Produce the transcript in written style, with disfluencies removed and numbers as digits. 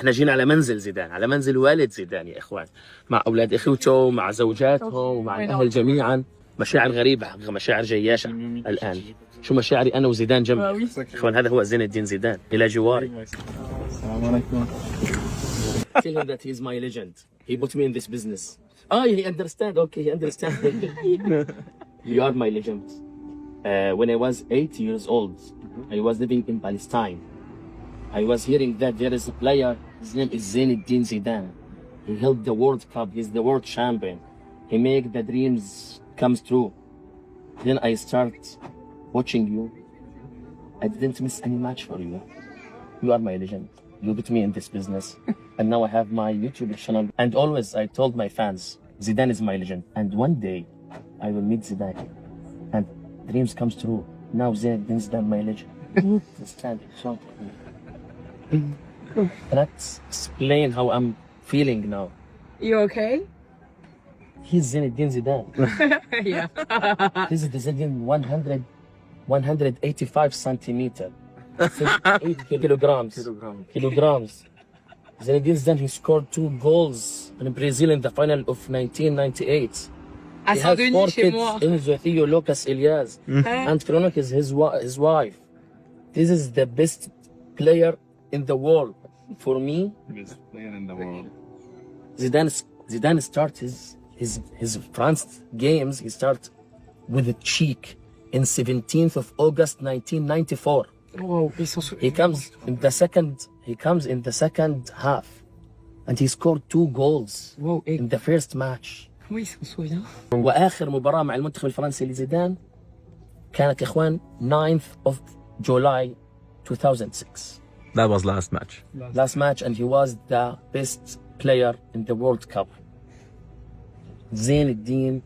احنا جينا على منزل زيدان، على منزل والد زيدان يا اخوان، مع اولاد اخوته، مع زوجاته، ومع الاهل جميعا. مشاعر غريبه حقيقة، مشاعر جياشه الان. شو مشاعري انا وزيدان جنبي. اخوان هذا هو زين الدين زيدان الى جواري. السلام عليكم. Tell him that he's my legend. He put me in this business. Oh, he understand. Okay, he understand. You are my legend. When I was 8 years old, I was living in Palestine. I was hearing that there is a player, his name is Zainuddin Zidane. He held the World Cup, he's the world champion. He make the dreams come true. Then I start watching you. I didn't miss any match for you. You are my legend. You put me in this business. And now I have my YouTube channel. And always I told my fans, Zidane is my legend. And one day I will meet Zidane. And dreams comes true. Now Zainuddin Zidane my legend. Understand? So cannot explain how I'm feeling now. You okay? He's Zainuddin Zidane. Yeah. This is the Zainuddin 185 centimeter. 8 kilograms. Zainuddin Zidane, he scored 2 goals in Brazil in the final of 1998. À He has 4 Saint-Denis chez kids. moi. Enzo, Theo, Lucas, Elias. And Kronik is his wife. This is the best player in the world. For me, Best player in the world. Zidane start his France games. He start with a cheek in 17th of August 1994. Wow, ils sont He comes in the second half, and he scored 2 goals Wow, et in the first match. comment il s'en souvient? واخر مباراه مع المنتخب الفرنسي لزيدان كانت يا اخوان 9th of July 2006. That was last match. Last match, and he was the best player in the World Cup. Zainuddin